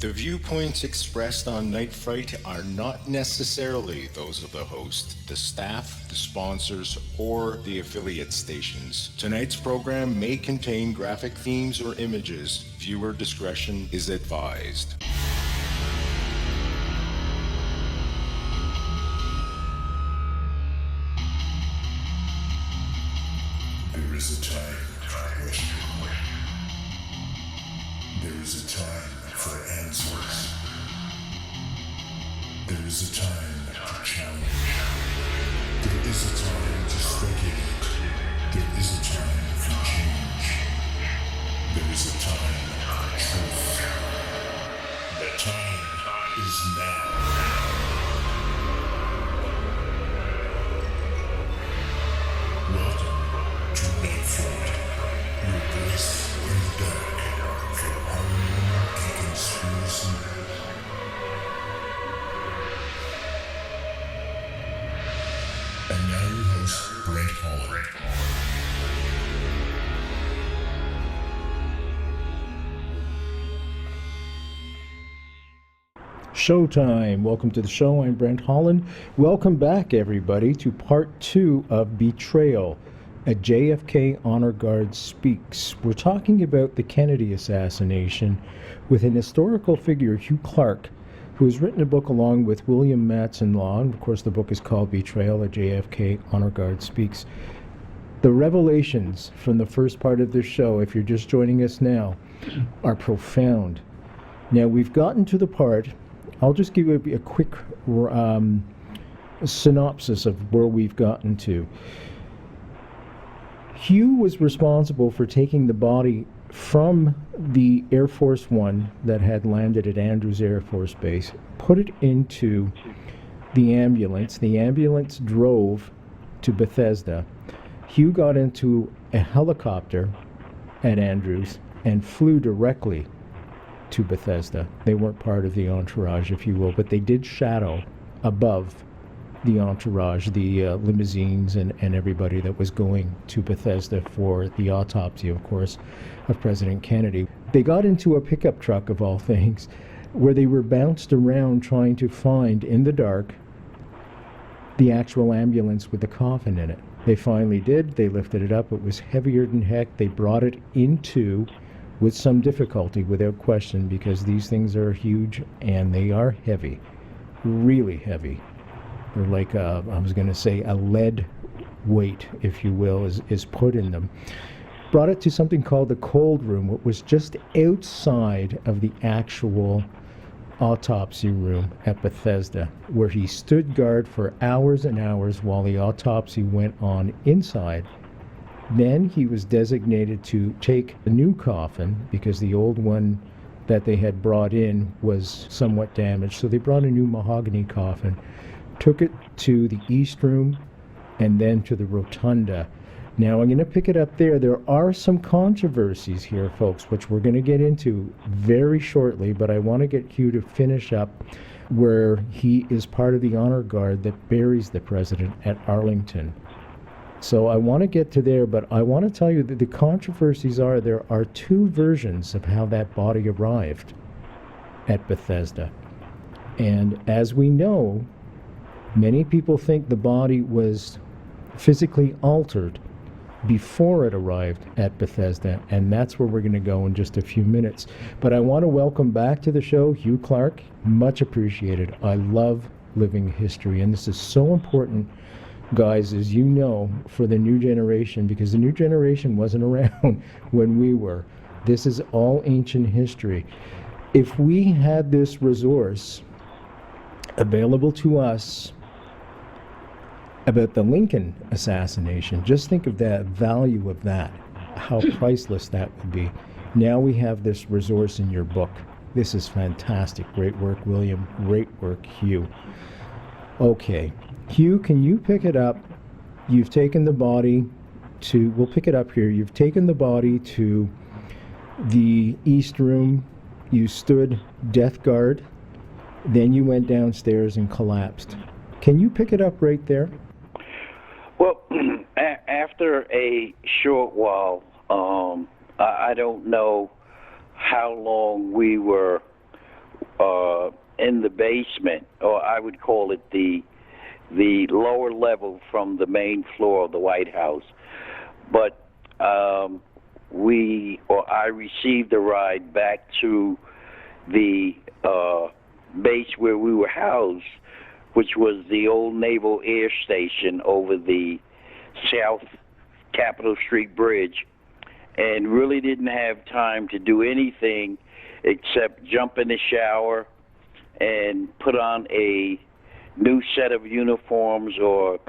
The viewpoints expressed on Night Fright are not necessarily those of the host, the staff, the sponsors, or the affiliate stations. Tonight's program may contain graphic themes or images. Viewer discretion is advised. There is a time for question. There is a time for answers. There is a time to challenge. There is a time to speculate. There is a time for change. There is a time for truth. The time is now. Welcome to Night Fright, your place in the dark for paranormal and conspiracy. And now your host, Brent Holland. Showtime. Welcome to the show. I'm Brent Holland. Welcome back, everybody, to part 2 of Betrayal, a JFK Honor Guard Speaks. We're talking about the Kennedy assassination with an historical figure, Hugh Clark, who has written a book along with William Matson Law. And of course, the book is called Betrayal, a JFK Honor Guard Speaks. The revelations from the first part of this show, if you're just joining us now, are profound. Now, we've gotten to the part, I'll just give you a quick synopsis of where we've gotten to. Hugh was responsible for taking the body from the Air Force One that had landed at Andrews Air Force Base, put it into the ambulance. The ambulance drove to Bethesda. Hugh got into a helicopter at Andrews and flew directly to Bethesda. They weren't part of the entourage, if you will, but they did shadow above the entourage, the limousines and everybody that was going to Bethesda for the autopsy, of course, of President Kennedy. They got into a pickup truck, of all things, where they were bounced around trying to find, in the dark, the actual ambulance with the coffin in it. They finally did. They lifted it up. It was heavier than heck. They brought it into, with some difficulty, without question, because these things are huge and they are heavy, really heavy. They're like, I was going to say, a lead weight, if you will, is put in them. Brought it to something called the cold room, which was just outside of the actual autopsy room at Bethesda, where he stood guard for hours and hours while the autopsy went on inside. Then he was designated to take a new coffin, because the old one that they had brought in was somewhat damaged. So they brought a new mahogany coffin, took it to the East Room, and then to the Rotunda. Now, I'm going to pick it up there. There are some controversies here, folks, which we're going to get into very shortly, but I want to get Hugh to finish up where he is part of the honor guard that buries the president at Arlington. So I want to get to there, but I want to tell you that the controversies are, there are two versions of how that body arrived at Bethesda. And as we know, many people think the body was physically altered before it arrived at Bethesda, and that's where we're going to go in just a few minutes. But I want to welcome back to the show Hugh Clark. Much appreciated. I love living history, and this is so important, guys, as you know, for the new generation, because the new generation wasn't around when we were. This is all ancient history. If we had this resource available to us about the Lincoln assassination, just think of the value of that, how priceless that would be. Now we have this resource in your book. This is fantastic. Great work, William. Great work, Hugh. Okay, Hugh, can you pick it up? You've taken the body to, we'll pick it up here. You've taken the body to the East Room. You stood death guard. Then you went downstairs and collapsed. Can you pick it up right there? Well, after a short while, I don't know how long we were in the basement, or I would call it the lower level from the main floor of the White House. But I received a ride back to the base where we were housed, which was the old Naval Air Station over the South Capitol Street Bridge, and really didn't have time to do anything except jump in the shower and put on a new set of uniforms, or,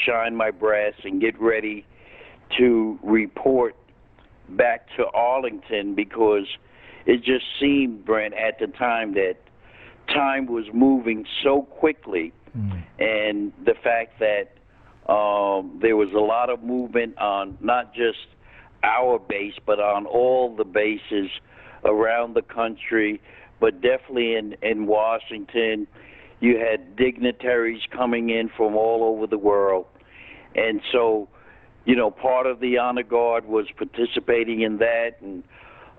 shine my brass and get ready to report back to Arlington, because it just seemed, Brent, at the time that time was moving so quickly, and the fact that there was a lot of movement on not just our base, but on all the bases around the country, but definitely in Washington. You had dignitaries coming in from all over the world. And so, part of the Honor Guard was participating in that, and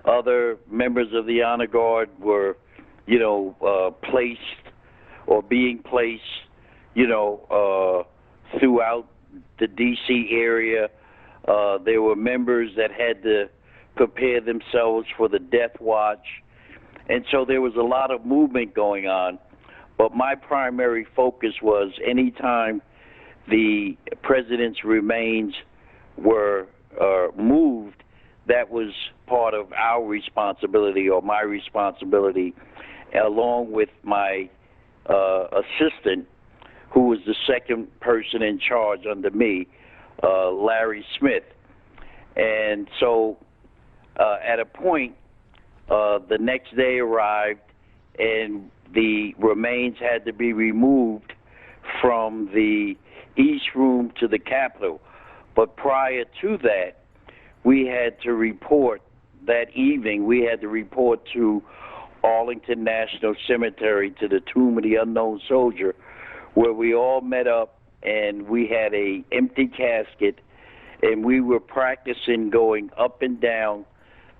other members of the Honor Guard were, placed or being placed, throughout the D.C. area. There were members that had to prepare themselves for the death watch. And so there was a lot of movement going on. But my primary focus was anytime the president's remains were moved, that was part of our responsibility, or my responsibility, along with my assistant, who was the second person in charge under me, Larry Smith. And so at a point, the next day arrived, and the remains had to be removed from the East Room to the Capitol. But prior to that, we had to report that evening, we had to report to Arlington National Cemetery, to the Tomb of the Unknown Soldier, where we all met up, and we had a empty casket, and we were practicing going up and down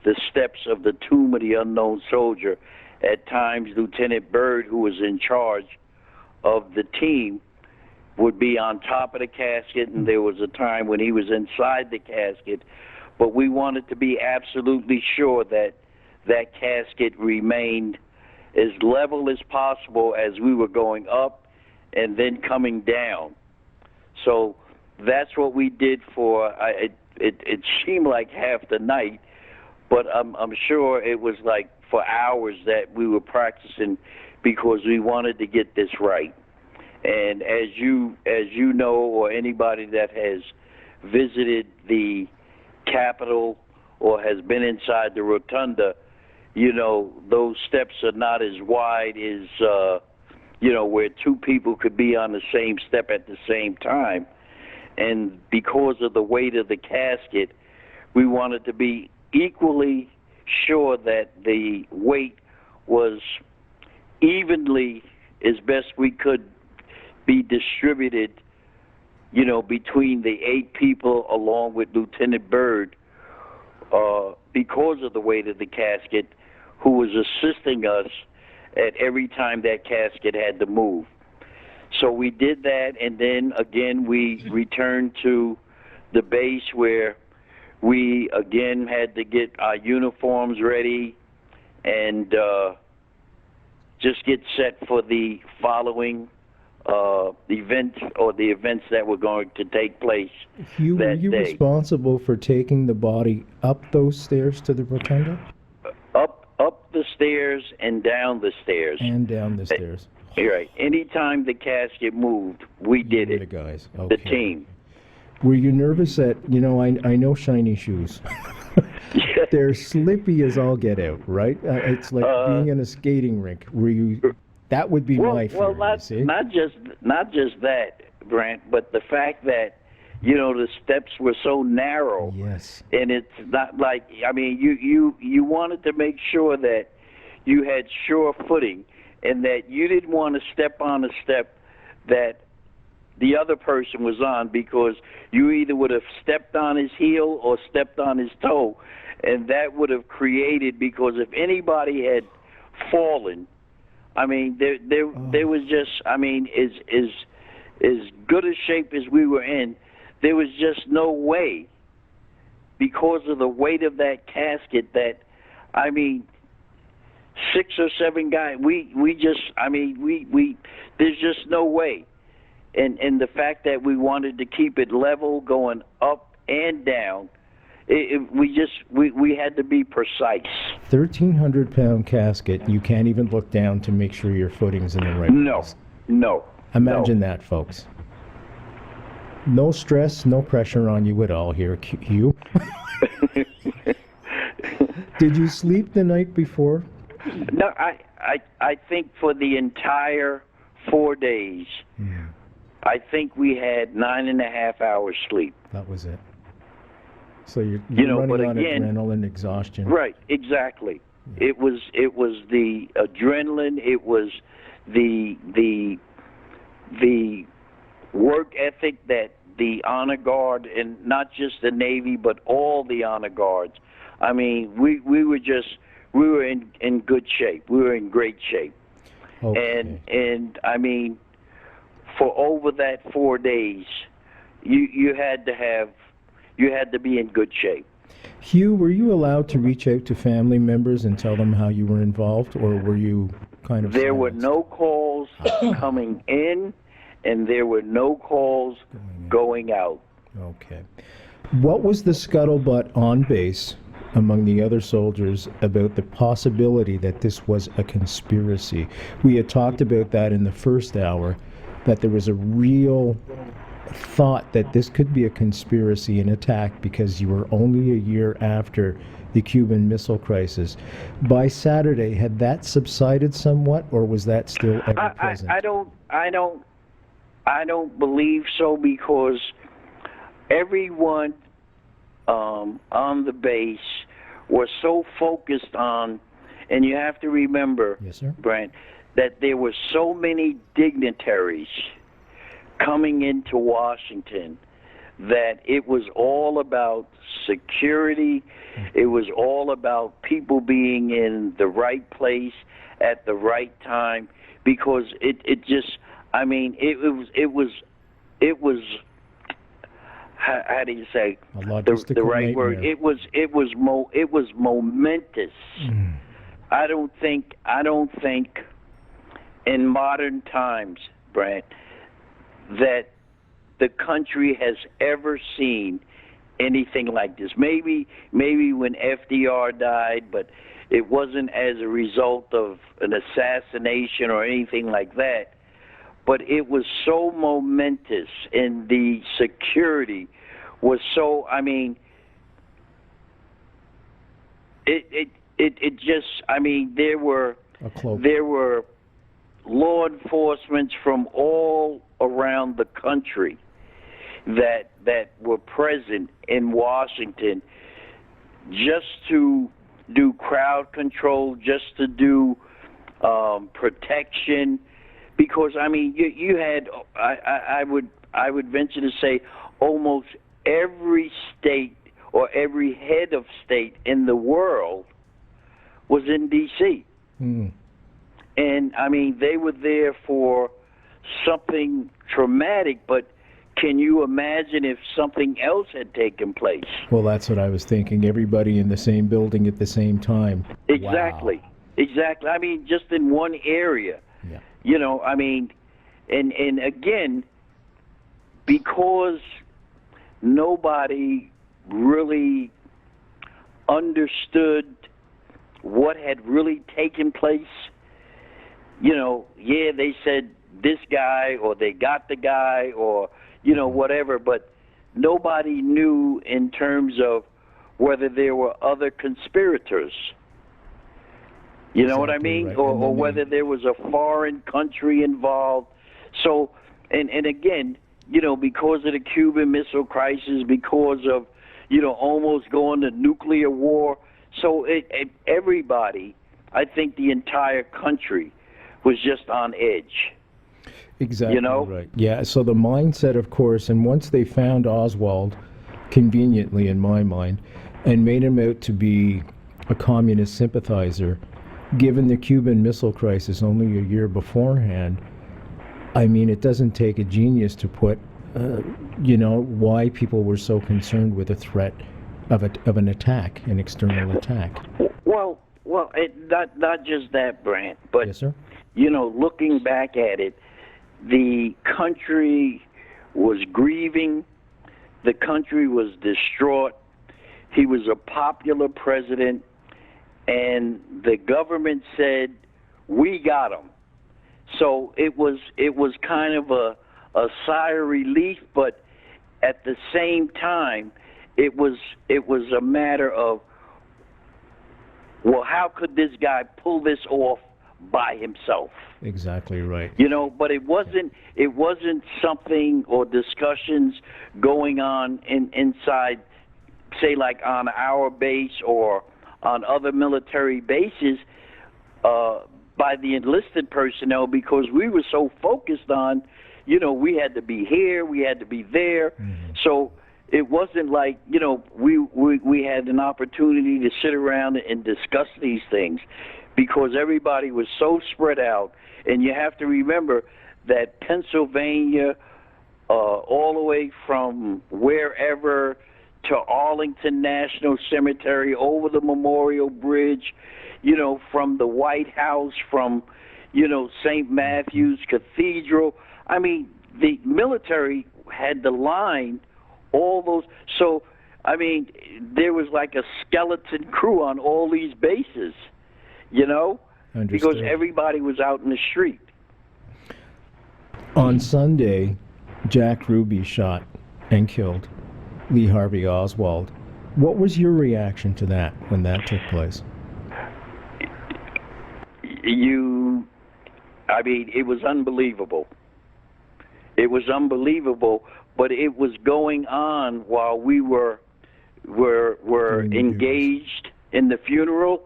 the steps of the Tomb of the Unknown Soldier. At times, Lieutenant Byrd, who was in charge of the team, would be on top of the casket, and there was a time when he was inside the casket. But we wanted to be absolutely sure that that casket remained as level as possible as we were going up and then coming down. So that's what we did for, it seemed like half the night, but I'm sure it was like for hours that we were practicing, because we wanted to get this right. And as you know, or anybody that has visited the Capitol or has been inside the rotunda, those steps are not as wide as, where two people could be on the same step at the same time. And because of the weight of the casket, we wanted to be equally sure that the weight was evenly, as best we could, be distributed, between the 8 people along with Lieutenant Byrd, because of the weight of the casket, who was assisting us at every time that casket had to move. So we did that, and then again we returned to the base, where we again had to get our uniforms ready and just get set for the following events, or the events that were going to take place. Hugh, that were you day. responsible for taking the body up those stairs to the rotunda? Up the stairs and down the stairs. And down the stairs. You're right. Anytime the casket moved, we did You it. were the guys. The Okay. team. Were you nervous that, I know shiny shoes. They're slippy as all get out, right? It's like being in a skating rink. Were you? That would be my fear. Well, you see? not just that, Brent, but the fact that the steps were so narrow. Yes. And it's not like, you wanted to make sure that you had sure footing, and that you didn't want to step on a step that the other person was on, because you either would have stepped on his heel or stepped on his toe, and that would have created, because if anybody had fallen I mean, there was just, I mean, as good a shape as we were in, there was just no way, because of the weight of that casket, that, I mean, 6 or 7 guys, we there's just no way. And the fact that we wanted to keep it level, going up and down, we had to be precise. 1,300-pound casket. You can't even look down to make sure your footing's in the right place. No. Imagine that, folks. No stress, no pressure on you at all here, Hugh. Did you sleep the night before? No, I think for the entire 4 days, I think we had 9.5 hours sleep. That was it. So you're running but on again, adrenaline, exhaustion. Right, exactly. Yeah. It was the adrenaline. It was the work ethic that the honor guard, and not just the Navy, but all the honor guards. I mean, we were in good shape. We were in great shape. Okay. And I mean, for over that 4 days, you had to be in good shape. Hugh, were you allowed to reach out to family members and tell them how you were involved, or were you kind of There silenced? were no calls coming in, and there were no calls going out. Okay. What was the scuttlebutt on base among the other soldiers about the possibility that this was a conspiracy? We had talked about that in the first hour, that there was a real thought that this could be a conspiracy, an attack, because you were only a year after the Cuban Missile Crisis. By Saturday, had that subsided somewhat, or was that still ever present? I don't believe so, because everyone on the base was so focused on, and you have to remember, yes, sir, Brent, that there were so many dignitaries coming into Washington that it was all about security. It was all about people being in the right place at the right time, because it just, I mean, it was how do you say the right word? It was momentous. I don't think in modern times, Brent, that the country has ever seen anything like this. Maybe when FDR died, but it wasn't as a result of an assassination or anything like that. But it was so momentous, and the security was so, I mean, it just, I mean, there were law enforcement from all around the country that were present in Washington just to do crowd control, just to do protection, because I mean you had I would venture to say almost every state or every head of state in the world was in D.C. And I mean they were there for something traumatic, but can you imagine if something else had taken place? Well, that's what I was thinking. Everybody in the same building at the same time. Exactly. Wow. Exactly. I mean, just in one area. Yeah. You know, I mean, and again, because nobody really understood what had really taken place, you know, yeah, they said this guy, or they got the guy, or, you know, whatever, but nobody knew in terms of whether there were other conspirators. You know what I mean? Right. Or whether there was a foreign country involved. So, and again, you know, because of the Cuban Missile Crisis, because of, you know, almost going to nuclear war, so everybody, I think the entire country was just on edge. Exactly, you know? Right. Yeah, so the mindset, of course, and once they found Oswald, conveniently in my mind, and made him out to be a communist sympathizer, given the Cuban Missile Crisis only a year beforehand, I mean, it doesn't take a genius to put, why people were so concerned with the threat of an attack, an external attack. Well, not just that, Brent, but Yes, sir. Looking back at it, the country was grieving. The country was distraught. He was a popular president, and the government said, "We got him." So it was kind of a sigh of relief, but at the same time, it was a matter of, well, how could this guy pull this off by himself? Exactly right. But it wasn't something or discussions going on inside, say, like on our base or on other military bases by the enlisted personnel, because we were so focused on, we had to be here, we had to be there. Mm-hmm. So it wasn't like, we had an opportunity to sit around and discuss these things, because everybody was so spread out. And you have to remember that Pennsylvania, all the way from wherever to Arlington National Cemetery, over the Memorial Bridge, from the White House, from, St. Matthew's Cathedral. I mean, the military had to line all those. So, I mean, there was like a skeleton crew on all these bases, Understood. because everybody was out in the street. On Sunday, Jack Ruby shot and killed Lee Harvey Oswald. What was your reaction to that when that took place? It was unbelievable. It was unbelievable, but it was going on while we were engaged in the funeral.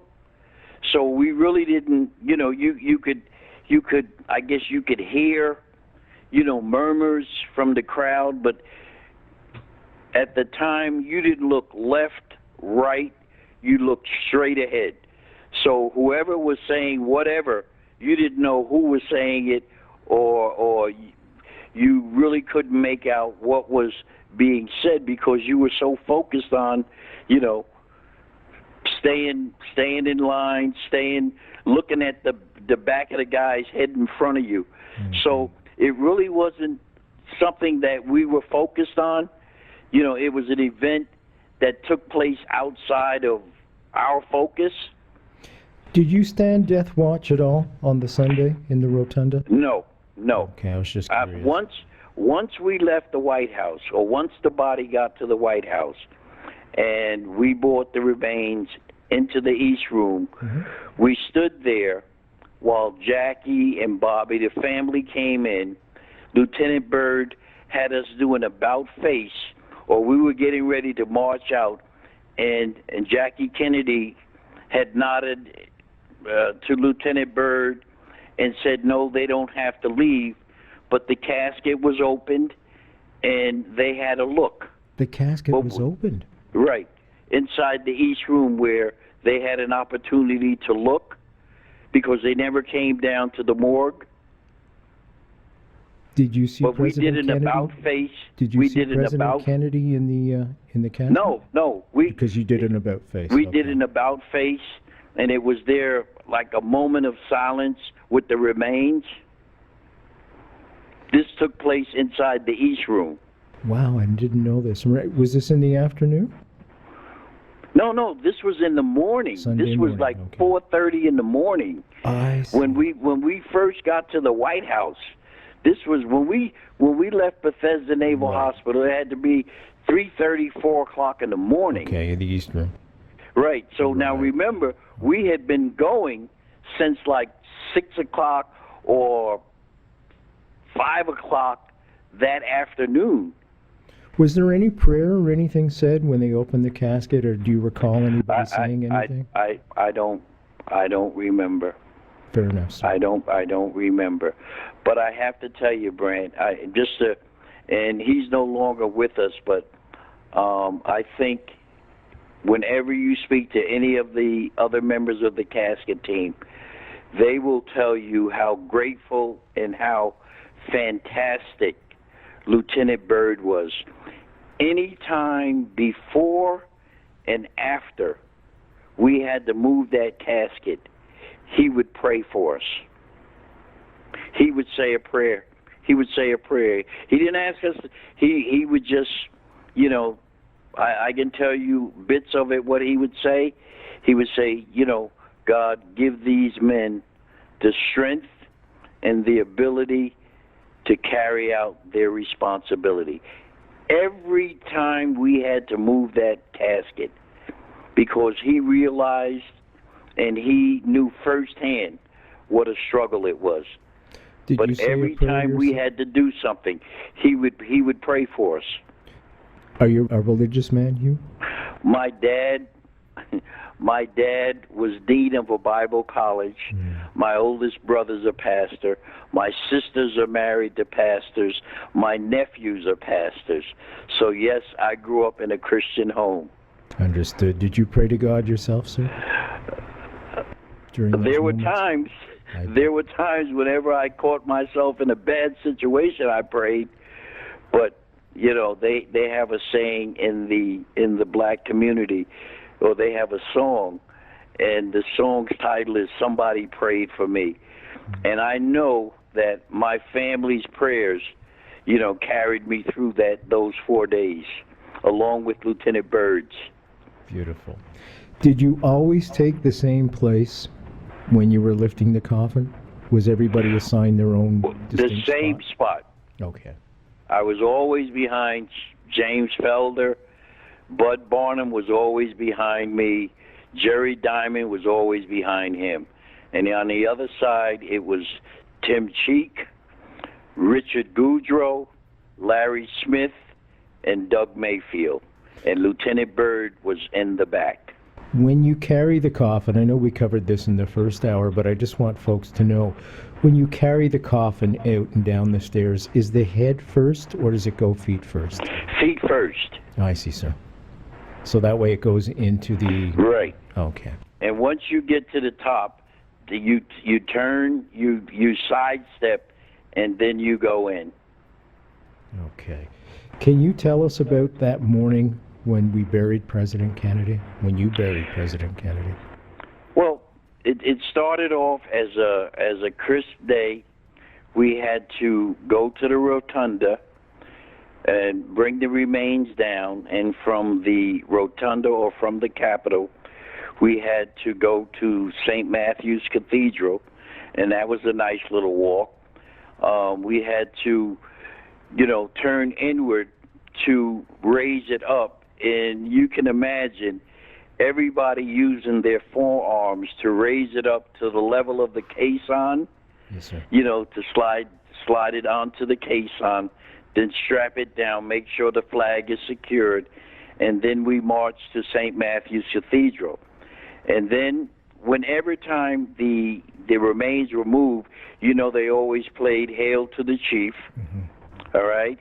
So we really didn't, you could, I guess you could hear, murmurs from the crowd, but at the time you didn't look left, right, you looked straight ahead. So whoever was saying whatever, you didn't know who was saying it, or you really couldn't make out what was being said, because you were so focused on, staying in line, looking at the back of the guy's head in front of you. Mm-hmm. So it really wasn't something that we were focused on. It was an event that took place outside of our focus. Did you stand death watch at all on the Sunday in the rotunda? No. Okay, I was just curious. Once we left the White House, or once the body got to the White House, and we brought the remains into the East Room, mm-hmm. we stood there while Jackie and Bobby, the family, came in. Lieutenant Byrd had us do an about face, or we were getting ready to march out, and Jackie Kennedy had nodded to Lieutenant Byrd and said, no, they don't have to leave. But the casket was opened, and they had a look. The casket was opened? Right. Inside the East Room, where they had an opportunity to look, because they never came down to the morgue. Did you see President Kennedy? But we did an about face. Did you see President Kennedy in the casket? No. Because you did an about face. We did an about face, and it was there like a moment of silence with the remains. This took place inside the East Room. Wow, I didn't know this. Was this in the afternoon? No, this was in the morning. Sunday this was morning, like okay. 4:30 in the morning. I see. When we first got to the White House. This was when we left Bethesda Naval Hospital. It had to be 3:30, 4 o'clock in the morning. Okay, in the East Room. Right. So now remember, we had been going since like 6 o'clock or 5 o'clock that afternoon. Was there any prayer or anything said when they opened the casket, or do you recall anybody saying anything? I don't remember. Fair enough, sir. I don't remember. But I have to tell you, Brent, and he's no longer with us, but I think whenever you speak to any of the other members of the casket team, they will tell you how grateful and how fantastic Lieutenant Byrd was. Any time before and after we had to move that casket, he would pray for us. He would say a prayer. He would say a prayer. He didn't ask us. He would just, you know, I can tell you bits of it, what he would say. He would say, you know, God, give these men the strength and the ability to carry out their responsibility. Every time we had to move that casket, because he realized and he knew firsthand what a struggle it was. But every time we had to do something, he would pray for us. Are you a religious man, Hugh? My dad was dean of a Bible college. Yeah. My oldest brother's a pastor. My sisters are married to pastors. My nephews are pastors. So yes, I grew up in a Christian home. Understood. Did you pray to God yourself, sir? There were times whenever I caught myself in a bad situation, I prayed. But you know, they have a saying in the black community, or they have a song, and the song's title is "Somebody Prayed for Me," and I know that my family's prayers, you know, carried me through those 4 days, along with Lieutenant Byrd's. Beautiful. Did you always take the same place when you were lifting the coffin? Was everybody assigned their own distinct The same spot. Okay. I was always behind James Felder. Bud Barnum was always behind me. Jerry Diamond was always behind him. And on the other side, it was Tim Cheek, Richard Goudreau, Larry Smith, and Doug Mayfield. And Lieutenant Byrd was in the back. When you carry the coffin, I know we covered this in the first hour, but I just want folks to know, when you carry the coffin out and down the stairs, is the head first or does it go feet first? Feet first. I see, sir. So that way it goes into the... Right. Okay. And once you get to the top, you turn, you sidestep, and then you go in. Okay. Can you tell us about that morning when we buried President Kennedy? When you buried President Kennedy? Well, it started off as a crisp day. We had to go to the rotunda and bring the remains down, and from the rotunda or from the Capitol, we had to go to St. Matthew's Cathedral, and that was a nice little walk. We had to, you know, turn inward to raise it up, and you can imagine everybody using their forearms to raise it up to the level of the caisson. Yes, sir. You know, to slide it onto the caisson, then strap it down, make sure the flag is secured, and then we marched to St. Matthew's Cathedral. And then every time the remains were moved, you know, they always played Hail to the Chief, all right?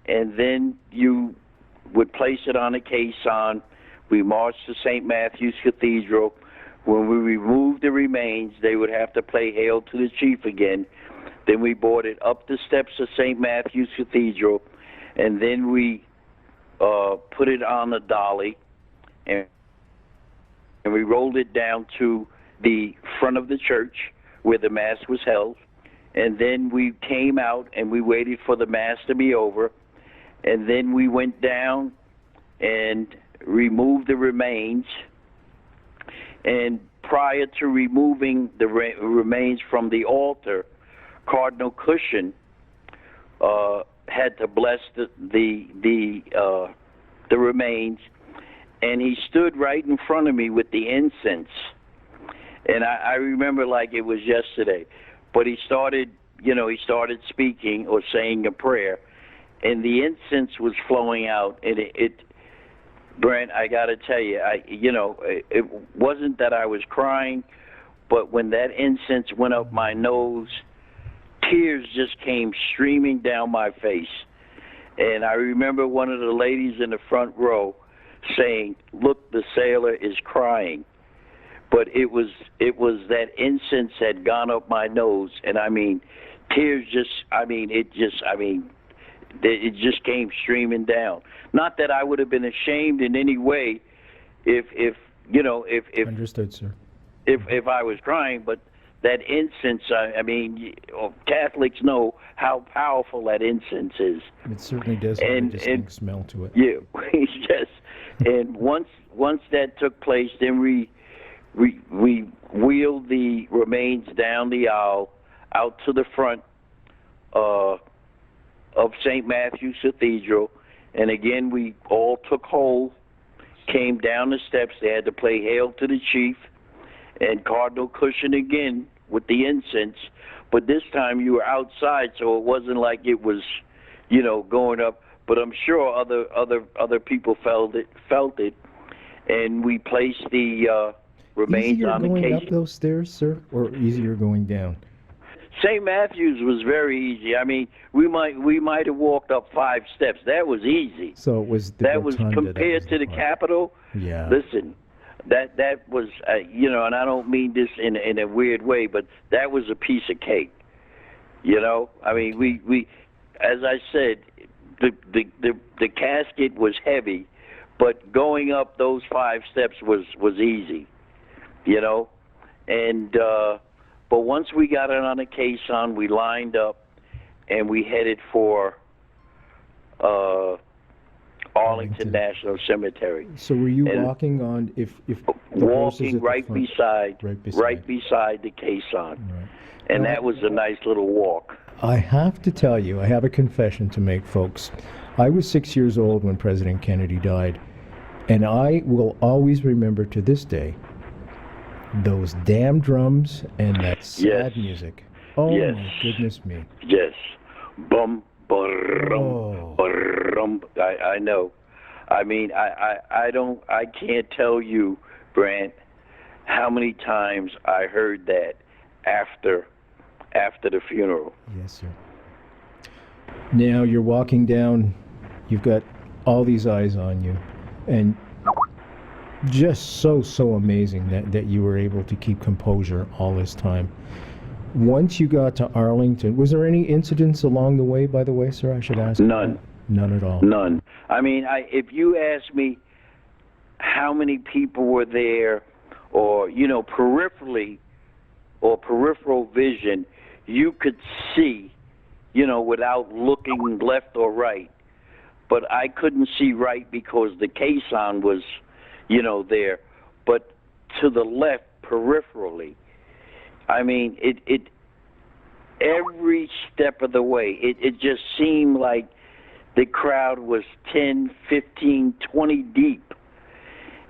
And then you would place it on a caisson. We marched to St. Matthew's Cathedral. When we removed the remains, they would have to play Hail to the Chief again. Then we brought it up the steps of St. Matthew's Cathedral, and then we put it on a dolly, and we rolled it down to the front of the church where the Mass was held. And then we came out and we waited for the Mass to be over. And then we went down and removed the remains. And prior to removing the remains from the altar, Cardinal Cushion had to bless the remains, and he stood right in front of me with the incense. And I remember like it was yesterday. But he started speaking or saying a prayer, and the incense was flowing out. And Brent, I got to tell you, it wasn't that I was crying, but when that incense went up my nose, tears just came streaming down my face. And I remember one of the ladies in the front row saying, "Look, the sailor is crying." But it was that incense had gone up my nose, and I mean, tears it just came streaming down. Not that I would have been ashamed in any way, if Understood, sir. if I was crying, but that incense, Catholics know how powerful that incense is. It certainly does have a distinct smell to it. Yeah, yes. And once that took place, then we wheeled the remains down the aisle out to the front of St. Matthew's Cathedral, and again we all took hold, came down the steps. They had to play "Hail to the Chief" and Cardinal Cushion again with the incense, but this time you were outside, so it wasn't like it was, going up. But I'm sure other people felt it, and we placed the remains easier on the going case. up those stairs, sir, or easier going down? St. Matthew's was very easy. I mean, we might have walked up 5 steps. That was easy. So it was the that was rotunda compared to the part. Capitol. Yeah. Listen, that was and I don't mean this in a weird way, but that was a piece of cake. I mean, we as I said, the casket was heavy, but going up those 5 steps was easy. And but once we got it on a caisson, we lined up and we headed for Arlington National Cemetery. So were you walking on if the horse is Walking at the right front, beside the caisson, Right. and Now, that was a nice little walk. I have to tell you, I have a confession to make, folks. I was 6 years old when President Kennedy died, and I will always remember to this day those damn drums and that sad Yes. music. Oh Yes. my goodness me. Yes, bum, ba-rum, ba-rum. I know. I mean, I can't tell you, Brent, how many times I heard that after the funeral. Yes, sir. Now you're walking down, you've got all these eyes on you, and just so amazing that you were able to keep composure all this time. Once you got to Arlington, was there any incidents along the way, by the way, sir? I should ask. None. None at all. None. I mean, if you ask me how many people were there, or peripherally or peripheral vision, you could see, without looking left or right. But I couldn't see right because the caisson was, there. But to the left, peripherally, I mean, it every step of the way, it just seemed like the crowd was 10, 15, 20 deep.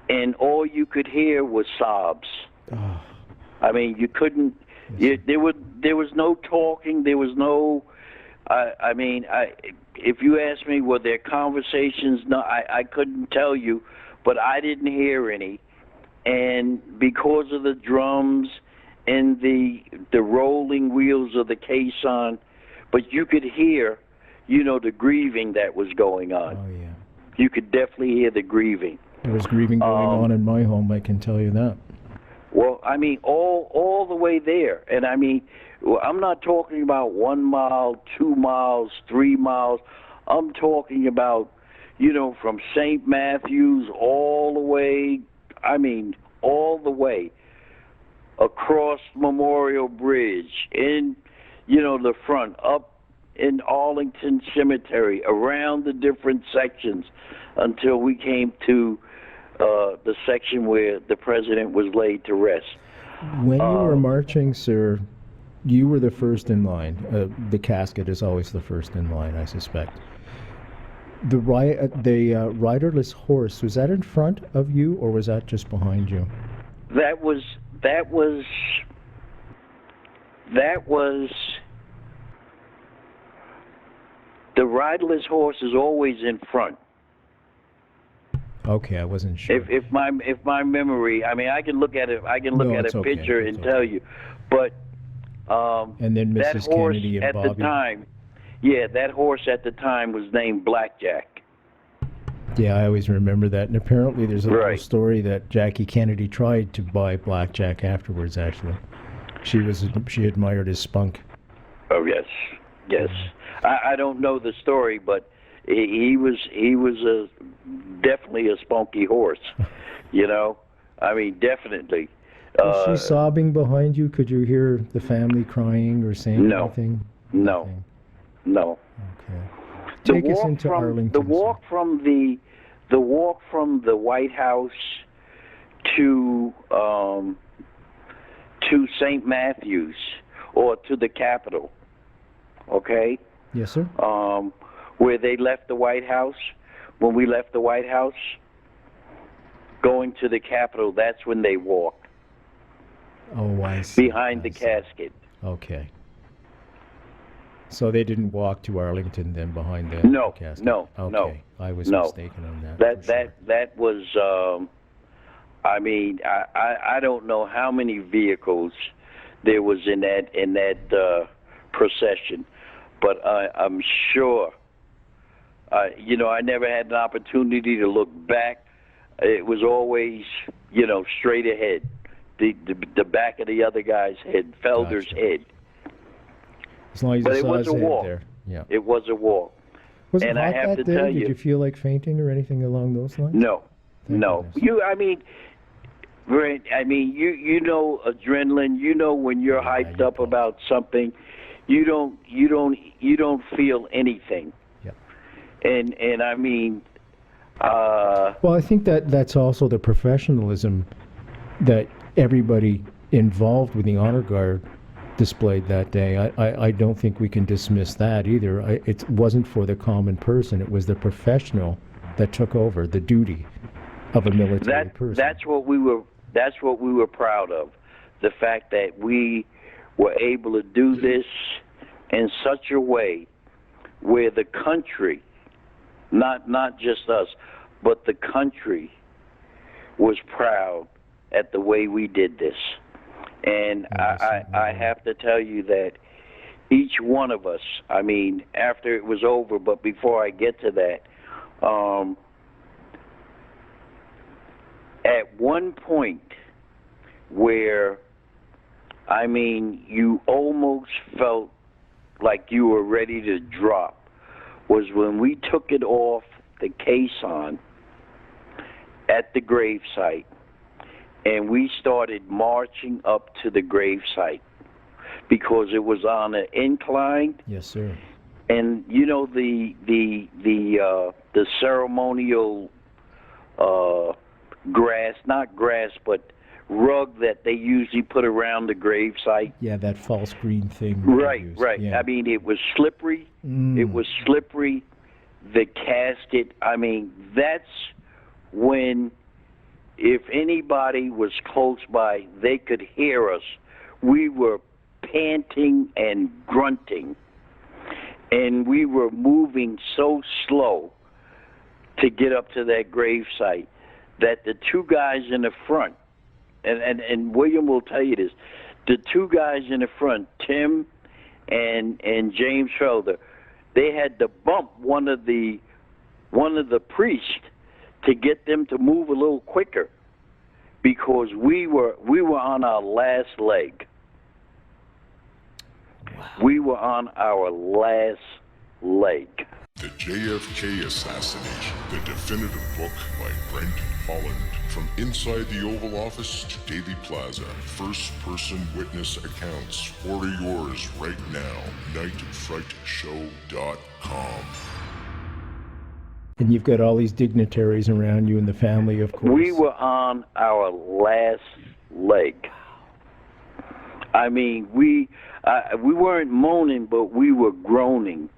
And all you could hear was sobs. Oh. I mean, you couldn't. There was no talking. There was no. If you ask me, were there conversations? No, I couldn't tell you, but I didn't hear any. And because of the drums and the rolling wheels of the caisson, but you could hear, the grieving that was going on. Oh yeah. You could definitely hear the grieving. There was grieving going on in my home, I can tell you that. Well, I mean, all the way there. And I mean, I'm not talking about 1 mile, 2 miles, 3 miles. I'm talking about, from St. Matthew's all the way, all the way across Memorial Bridge, in, the front, up in Arlington Cemetery, around the different sections, until we came to the section where the president was laid to rest. When you were marching, sir, you were the first in line. The casket is always the first in line, I suspect. The riderless horse, was that in front of you, or was that just behind you? That was the riderless horse is always in front. Okay, I wasn't sure. If my memory, I can look at it. I can look at a okay. picture It's and tell you. But and then that Mrs. horse Kennedy and at Bobby. the time, that horse at the time was named Blackjack. Yeah, I always remember that. And apparently there's a little Right. story that Jackie Kennedy tried to buy blackjack afterwards, actually. She admired his spunk. Oh yes, yes. I don't know the story, but he was definitely a spunky horse. You know, I mean, definitely. Was she sobbing behind you? Could you hear the family crying or saying No. anything? No, Nothing. no. Okay. The Take us walk into from Arlington. the walk from the White House to St. Matthews or to the Capitol. Okay. Yes, sir. Where they left the White House, when we left the White House, going to the Capitol, that's when they walked. Oh, I see. Behind I the see. casket. Okay. So they didn't walk to Arlington then behind the No, casket? no, Okay. no, I was no. mistaken on that. That was, I mean, I don't know how many vehicles there was in that procession, but I'm sure, you know, I never had an opportunity to look back. It was always, you know, straight ahead. The back of the other guy's head, Felder's Gotcha. head. As long as But you it saw was his a head walk. there. Yeah. It was a walk. Was it And I hot have that to day? tell Did you- you feel like fainting or anything along those lines? No, Thank no. goodness. I mean, Brent, I mean, you know adrenaline. You know when you're Yeah, hyped you're up pumped. about something, you don't feel anything. Yep. And I mean, Well, I think that's also the professionalism that everybody involved with the honor guard displayed that day. I don't think we can dismiss that either. It wasn't for the common person. It was the professional that took over the duty of a military person. that's what we were proud of. The fact that we were able to do this in such a way where the country, not just us, but the country was proud at the way we did this. And I have to tell you that each one of us, I mean, after it was over, but before I get to that, at one point where, I mean, you almost felt like you were ready to drop, was when we took it off the caisson at the gravesite, and we started marching up to the gravesite because it was on an incline. Yes, sir. And you know the ceremonial not grass, but rug that they usually put around the gravesite. Yeah, that false green thing. Right, they used. right. Yeah. I mean, it was slippery. It was slippery. The casket. I mean, that's when, if anybody was close by, they could hear us. We were panting and grunting, and we were moving so slow to get up to that gravesite that the two guys in the front, and William will tell you this, the two guys in the front, Tim and James Felder, they had to bump one of the priests to get them to move a little quicker, because we were on our last leg. Wow. We were on our last leg. The JFK Assassination, the definitive book by Brent, Holland. From inside the Oval Office to Dealey Plaza, first-person witness accounts. Order yours right now. nightfrightshow.com. And you've got all these dignitaries around you and the family, of course. We were on our last leg. I mean, we weren't moaning, but we were groaning,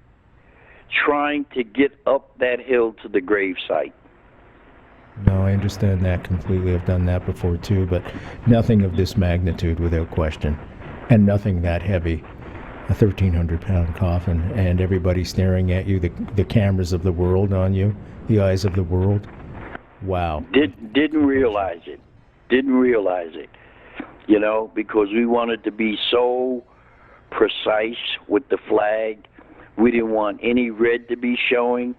trying to get up that hill to the gravesite. No, I understand that completely. I've done that before too, but nothing of this magnitude without question. And nothing that heavy. A 1,300-pound coffin, and everybody staring at you, the cameras of the world on you, the eyes of the world. Wow. Didn't realize it. You know, because we wanted to be so precise with the flag. We didn't want any red to be showing.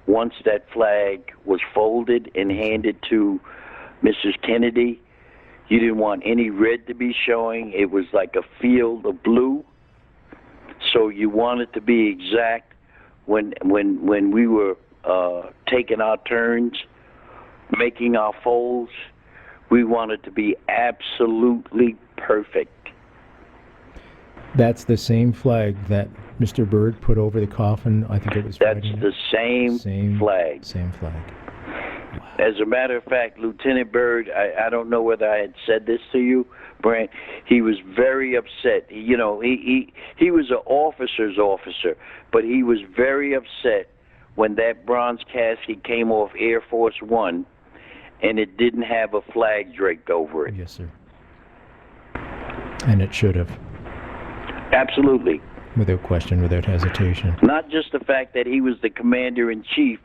once that flag was folded and handed to Mrs. Kennedy, you didn't want any red to be showing. It was like a field of blue. So you wanted to be exact when we were taking our turns, making our folds. We wanted to be absolutely perfect. That's the same flag that Mr. Byrd put over the coffin. I think it was That's Friday night. the same flag. Same flag. As a matter of fact, Lieutenant Byrd, I don't know whether I had said this to you, Brent, he was very upset. He was an officer's officer, but he was very upset when that bronze casket came off Air Force One and it didn't have a flag draped over it. Yes, sir. And it should have. Absolutely. Without question, without hesitation. Not just the fact that he was the commander-in-chief,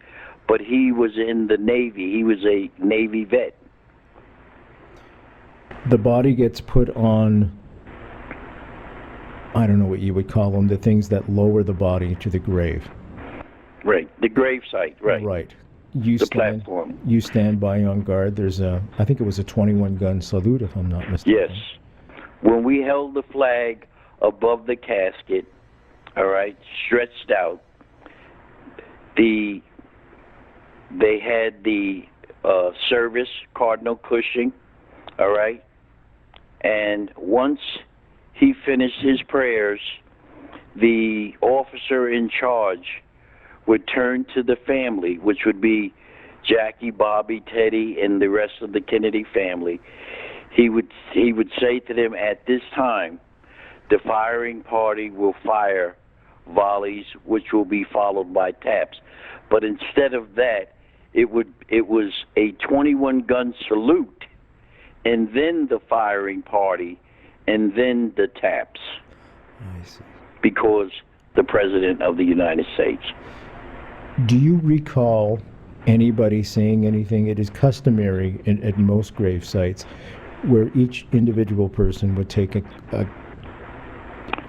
but he was in the Navy. He was a Navy vet. The body gets put on, I don't know what you would call them, the things that lower the body to the grave. Right, the grave site, right. Right. Platform. You stand by on guard. There's I think it was a 21-gun salute, if I'm not mistaken. Yes. When we held the flag above the casket, all right, stretched out, they had the service, Cardinal Cushing, all right, and once he finished his prayers, the officer in charge would turn to the family, which would be Jackie, Bobby, Teddy, and the rest of the Kennedy family. He would say to them, at this time, the firing party will fire volleys, which will be followed by taps. But instead of that, it was a 21-gun salute, and then the firing party, and then the taps. I see. Because the President of the United States. Do you recall anybody saying anything? It is customary at most grave sites where each individual person would take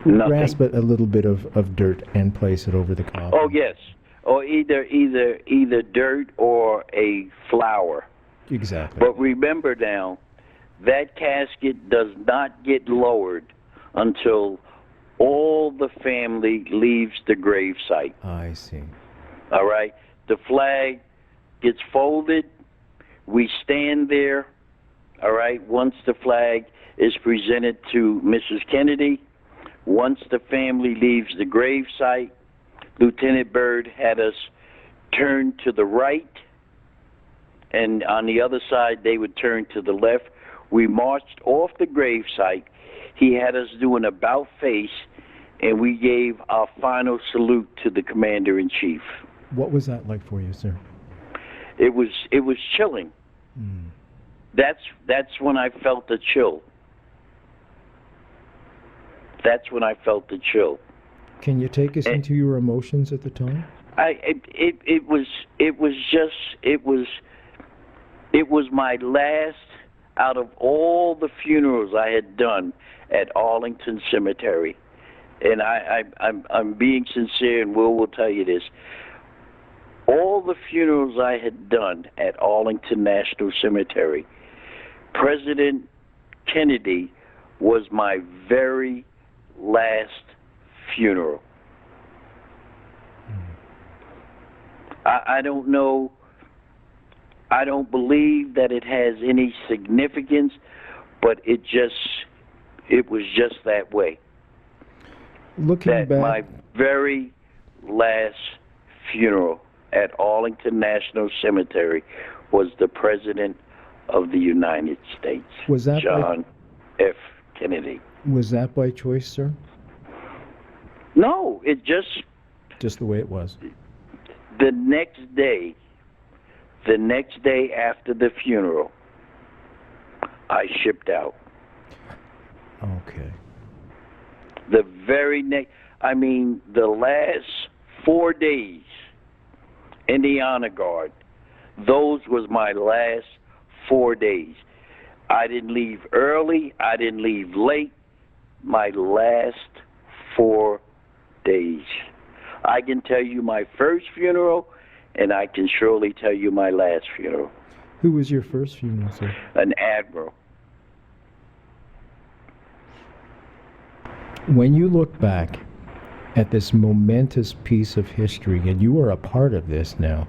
grasp a little bit of dirt and place it over the coffin. Oh yes, or either dirt or a flower. Exactly. But remember now, that casket does not get lowered until all the family leaves the grave site. I see. All right? The flag gets folded. We stand there, all right, once the flag is presented to Mrs. Kennedy. Once the family leaves the grave site, Lieutenant Byrd had us turn to the right, and on the other side, they would turn to the left. We marched off the grave site. He had us do an about face, and we gave our final salute to the Commander-in-Chief. What was that like for you, sir? It was chilling. That's when I felt the chill. That's when I felt the chill. Can you take us into your emotions at the time? It was my last out of all the funerals I had done at Arlington Cemetery, and I'm being sincere, and Will tell you this. All the funerals I had done at Arlington National Cemetery, President Kennedy was my very last funeral. I don't know. I don't believe that it has any significance, but it was just that way. Looking that back, my very last funeral at Arlington National Cemetery was the President of the United States, was that John F. Kennedy. Was that by choice, sir? No, it just the way it was. The next day after the funeral, I shipped out. Okay. The very next, the last 4 days in the honor guard, those was my last 4 days. I didn't leave early. I didn't leave late. My last 4 days. I can tell you my first funeral and I can surely tell you my last funeral. Who was your first funeral, sir? An admiral. When you look back at this momentous piece of history, and you are a part of this now,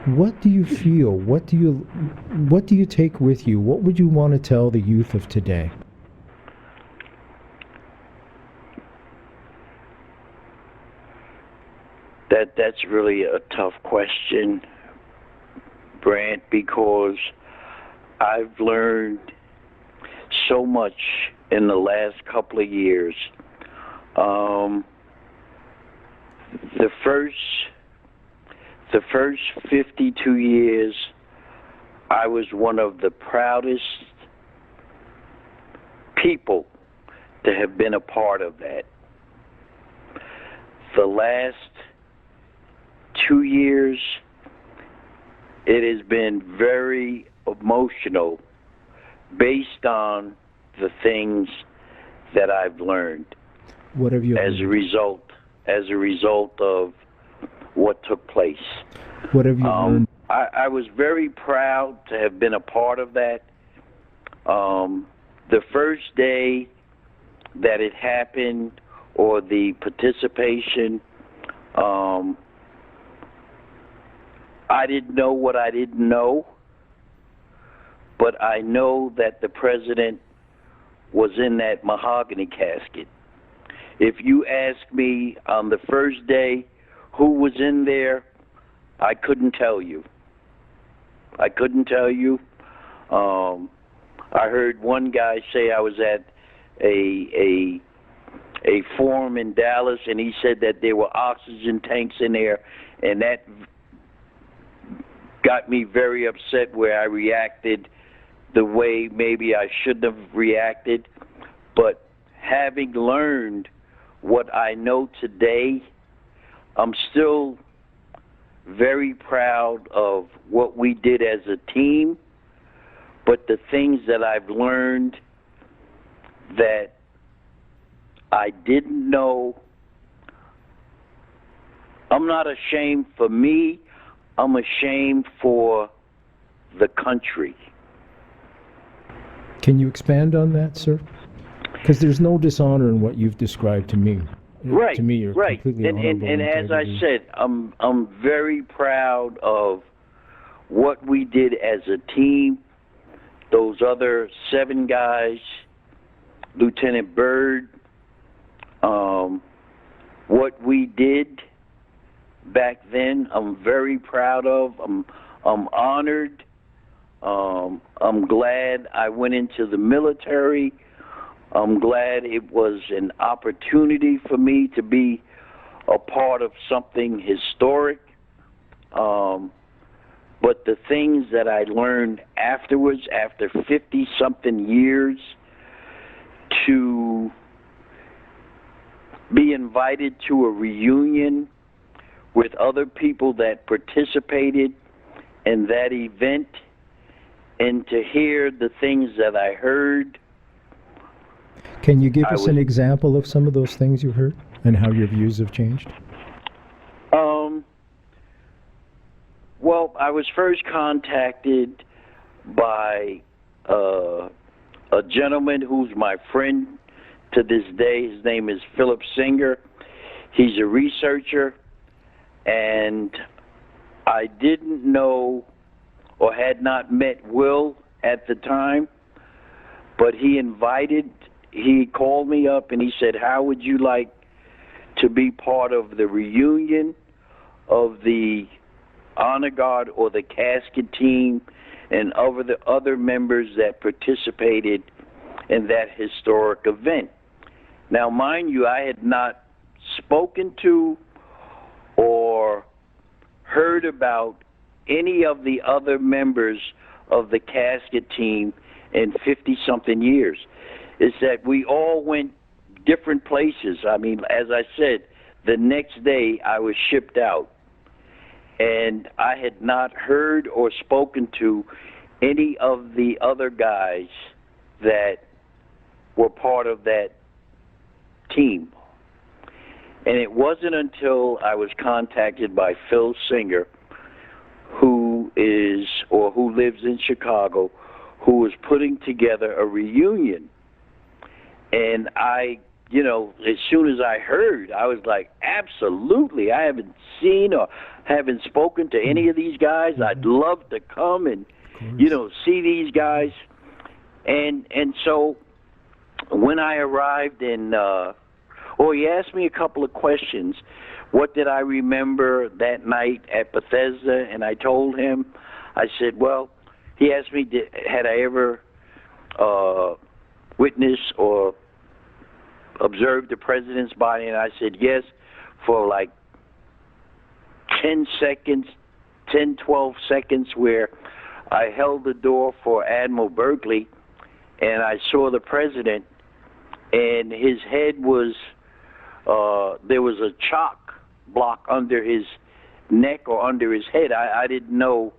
what do you feel? What do you take with you? What would you want to tell the youth of today? That's really a tough question, Brent, because I've learned so much in the last couple of years. The first 52 years, I was one of the proudest people to have been a part of that. The last 2 years, it has been very emotional based on the things that I've learned. What have you as a result of what took place? What have you learned? I was very proud to have been a part of that. The first day that it happened, or the participation, I didn't know what I didn't know, but I know that the president was in that mahogany casket. If you ask me on the first day who was in there, I couldn't tell you. I heard one guy say I was at a forum in Dallas, and he said that there were oxygen tanks in there, and that got me very upset, where I reacted the way maybe I shouldn't have reacted. But having learned what I know today, I'm still very proud of what we did as a team, but the things that I've learned that I didn't know, I'm not ashamed for me, I'm ashamed for the country. Can you expand on that, sir? Because there's no dishonor in what you've described to me. Right. To me, you're completely honorable. And as I said, I'm very proud of what we did as a team. Those other 7 guys, Lieutenant Byrd, what we did back then, I'm very proud of. I'm honored. I'm glad I went into the military. I'm glad it was an opportunity for me to be a part of something historic. But the things that I learned afterwards, after 50-something years, to be invited to a reunion with other people that participated in that event, and to hear the things that I heard. Can you give us an example of some of those things you heard and how your views have changed? Well, I was first contacted by a gentleman who's my friend to this day. His name is Philip Singer. He's a researcher, and I didn't know or had not met Will at the time, but he called me up and he said, how would you like to be part of the reunion of the honor guard or the casket team and of the other members that participated in that historic event? Now, mind you, I had not spoken to or heard about any of the other members of the casket team in 50-something years. Is that we all went different places. I mean, as I said, the next day I was shipped out, and I had not heard or spoken to any of the other guys that were part of that team. And it wasn't until I was contacted by Phil Singer, who lives in Chicago, who was putting together a reunion. And I, as soon as I heard, I was like, absolutely. I haven't seen or haven't spoken to any of these guys. I'd love to come and, see these guys. And so when I arrived in, he asked me a couple of questions. What did I remember that night at Bethesda? And I told him, I said, well, he asked me, had I ever witnessed or observed the president's body? And I said, yes, for like 10 seconds, 10, 12 seconds, where I held the door for Admiral Berkeley, and I saw the president, and his head was, there was a chalk block under his neck or under his head. I didn't know,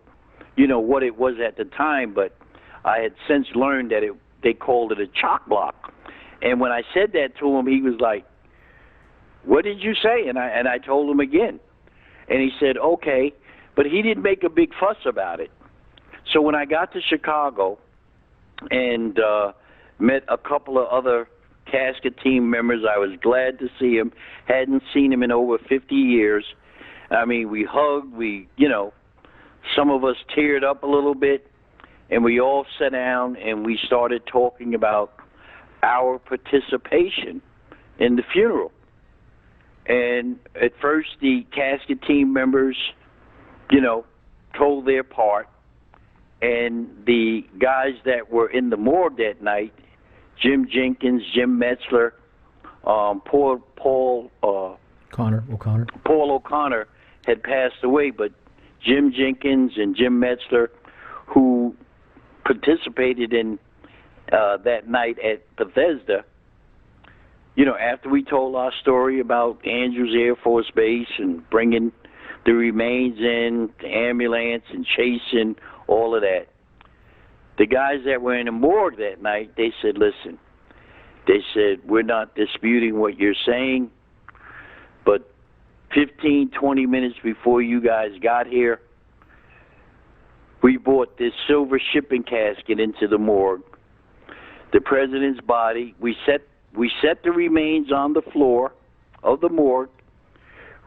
what it was at the time, but I had since learned that they called it a chalk block. And when I said that to him, he was like, what did you say? And I told him again. And he said, okay, but he didn't make a big fuss about it. So when I got to Chicago and met a couple of other casket team members, I was glad to see him. Hadn't seen him in over 50 years. I mean, we hugged, some of us teared up a little bit, and we all sat down and we started talking about our participation in the funeral. And at first the casket team members, told their part, and the guys that were in the morgue that night, Jim Jenkins, Jim Metzler, Paul O'Connor had passed away, but Jim Jenkins and Jim Metzler, who participated in that night at Bethesda, after we told our story about Andrews Air Force Base and bringing the remains in, the ambulance and chasing, all of that, the guys that were in the morgue that night, they said, listen, they said, we're not disputing what you're saying, but 15, 20 minutes before you guys got here, we brought this silver shipping casket into the morgue. The president's body, we set the remains on the floor of the morgue.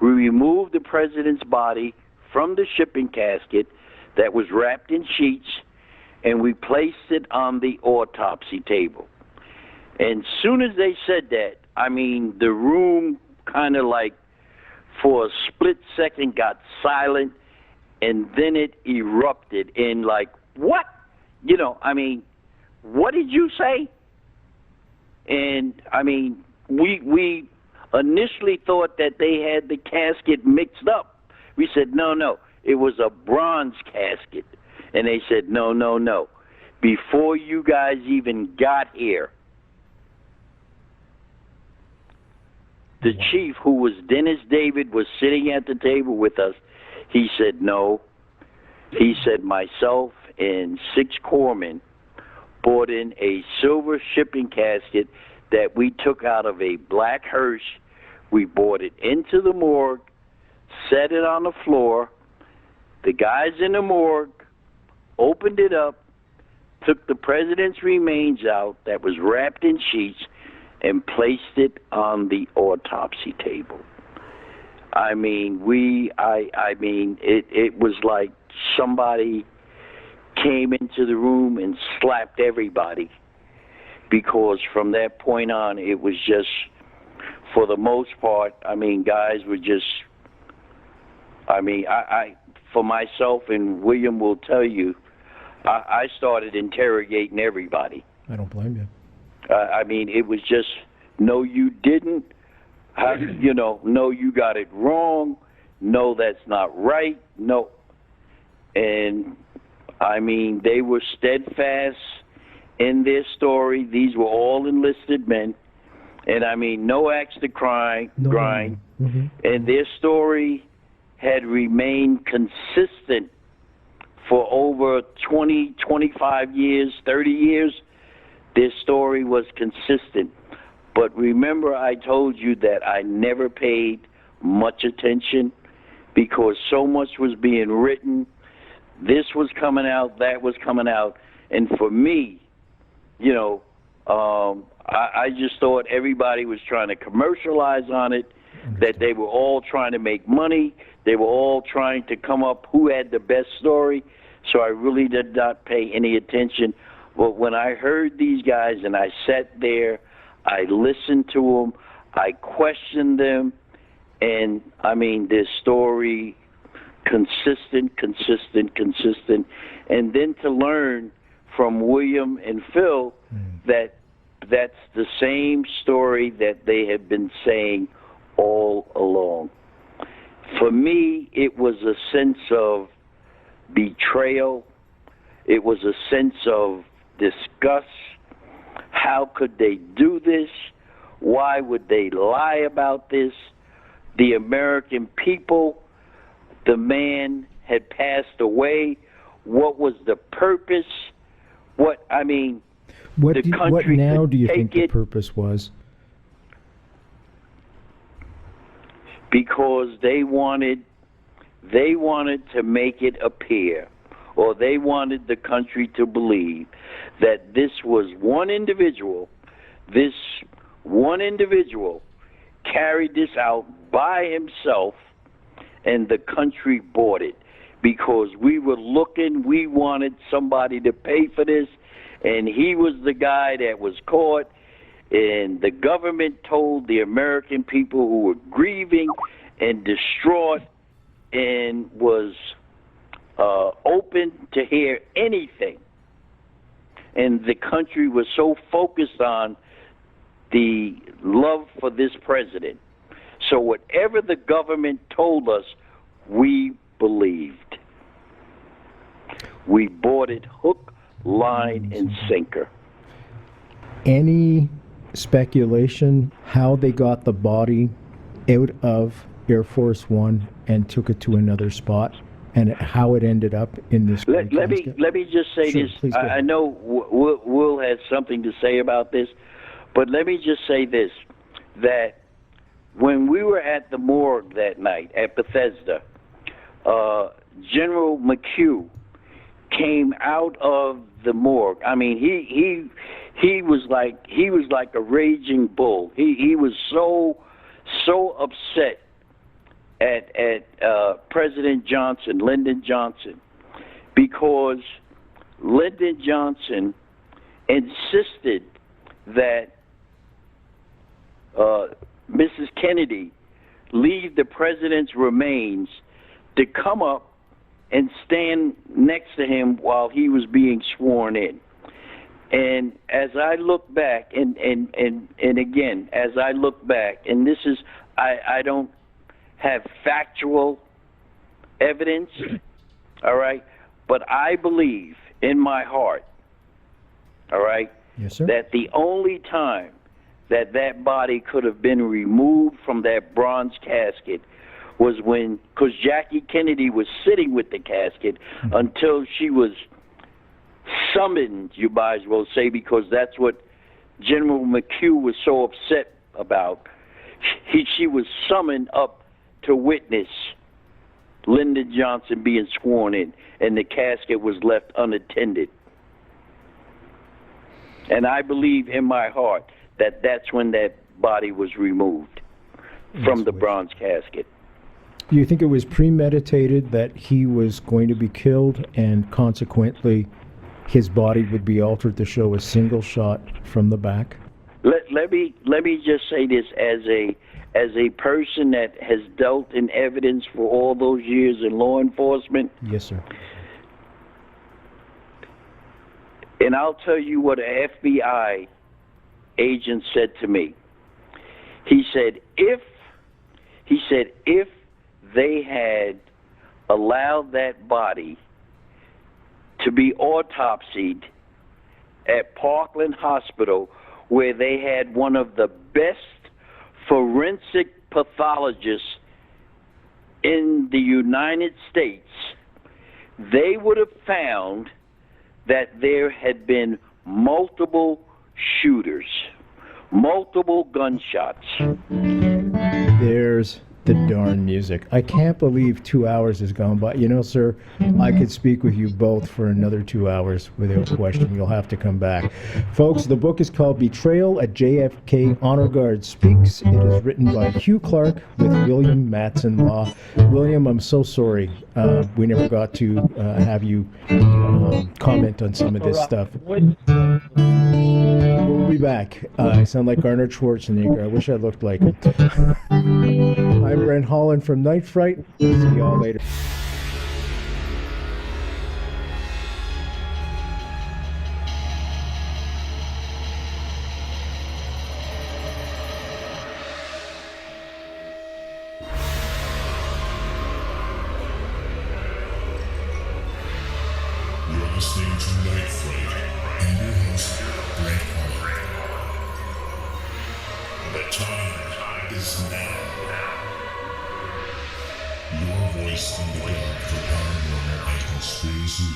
We removed the president's body from the shipping casket that was wrapped in sheets, and we placed it on the autopsy table. And soon as they said that, I mean, the room kind of like for a split second got silent, and then it erupted in like, what? What did you say? And, we initially thought that they had the casket mixed up. We said, no, it was a bronze casket. And they said, no. Before you guys even got here, the chief, who was Dennis David, was sitting at the table with us. He said, no. He said, myself and 6 corpsmen brought in a silver shipping casket that we took out of a black hearse. We brought it into the morgue, set it on the floor. The guys in the morgue opened it up, took the president's remains out that was wrapped in sheets, and placed it on the autopsy table. It was like somebody came into the room and slapped everybody, because from that point on, it was just, for the most part, guys were just, for myself, and William will tell you, I started interrogating everybody. I don't blame you. It was just, no, you didn't. No, you got it wrong. No, that's not right. No. And, they were steadfast in their story. These were all enlisted men. And, no axe to grind. Mm-hmm. And their story had remained consistent for over 20, 25 years, 30 years. Their story was consistent. But remember, I told you that I never paid much attention because so much was being written. This was coming out, that was coming out. And for me, I just thought everybody was trying to commercialize on it, that they were all trying to make money. They were all trying to come up who had the best story. So I really did not pay any attention. But when I heard these guys and I sat there, I listened to them, I questioned them, and I mean, their story, consistent. And then to learn from William and Phil that that's the same story that they have been saying all along. For me, it was a sense of betrayal. It was a sense of disgust. How could they do this? Why would they lie about this? The American people, the man had passed away. What was the purpose? What now do you think the purpose was? Because they wanted to make it appear, or they wanted the country to believe that this was one individual. This one individual carried this out by himself, and the country bought it. Because we were looking, we wanted somebody to pay for this, and he was the guy that was caught, and the government told the American people who were grieving and distraught and was open to hear anything. And the country was so focused on the love for this president. So whatever the government told us, we believed. We bought it hook, line, and sinker. Any speculation how they got the body out of Air Force One and took it to another spot, and how it ended up in this? Let me just say this. I know Will has something to say about this, but let me just say this: that when we were at the morgue that night at Bethesda, General McHugh came out of the morgue. I mean, he was like a raging bull. He was so upset at President Johnson, Lyndon Johnson, because Lyndon Johnson insisted that Mrs. Kennedy leave the president's remains to come up and stand next to him while he was being sworn in. And as I look back, and again, as I look back, and this is, I don't have factual evidence, all right, but I believe in my heart, all right, yes, sir, that the only time that body could have been removed from that bronze casket was because Jackie Kennedy was sitting with the casket until she was summoned, you might as well say, because that's what General McHugh was so upset about. She was summoned up to witness Lyndon Johnson being sworn in, and the casket was left unattended. And I believe in my heart that that's when that body was removed from the bronze casket. Do you think it was premeditated that he was going to be killed, and consequently his body would be altered to show a single shot from the back? Let me just say this as a person that has dealt in evidence for all those years in law enforcement. Yes, sir. And I'll tell you what an FBI agent said to me. He said if they had allowed that body to be autopsied at Parkland Hospital, where they had one of the best forensic pathologists in the United States, they would have found that there had been multiple shooters, multiple gunshots. There's the darn music. I can't believe 2 hours has gone by. You know, sir, I could speak with you both for another 2 hours without question. You'll have to come back. Folks, the book is called Betrayal at JFK Honor Guard Speaks. It is written by Hugh Clark with William Matson Law. William, I'm so sorry we never got to have you comment on some of this stuff. We'll be back. I sound like Arnold Schwarzenegger. I wish I looked like him. I'm Brent Holland from Night Fright. See y'all later. You're listening to Night Fright and your host, Brent Holland. The time is now. Your voice in the dark for paranormal and conspiracy.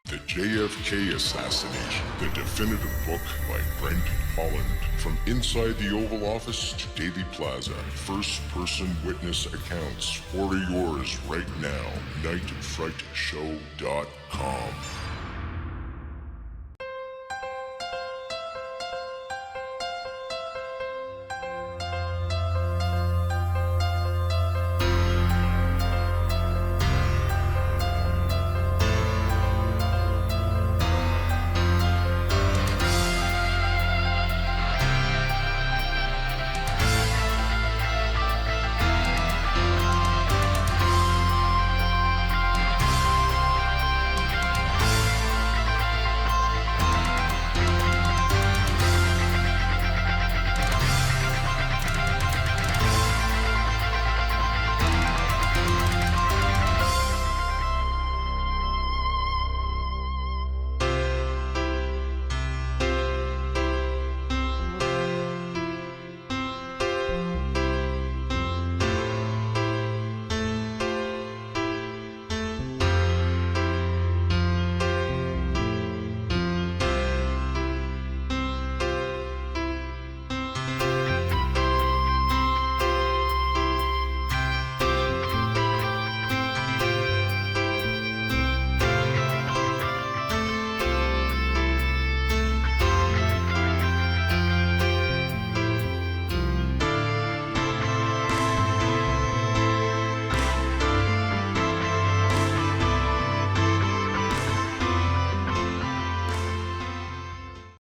The JFK Assassination, the definitive book by Brent Holland. From inside the Oval Office to Dealey Plaza, first-person witness accounts. Order yours right now, nightfrightshow.com.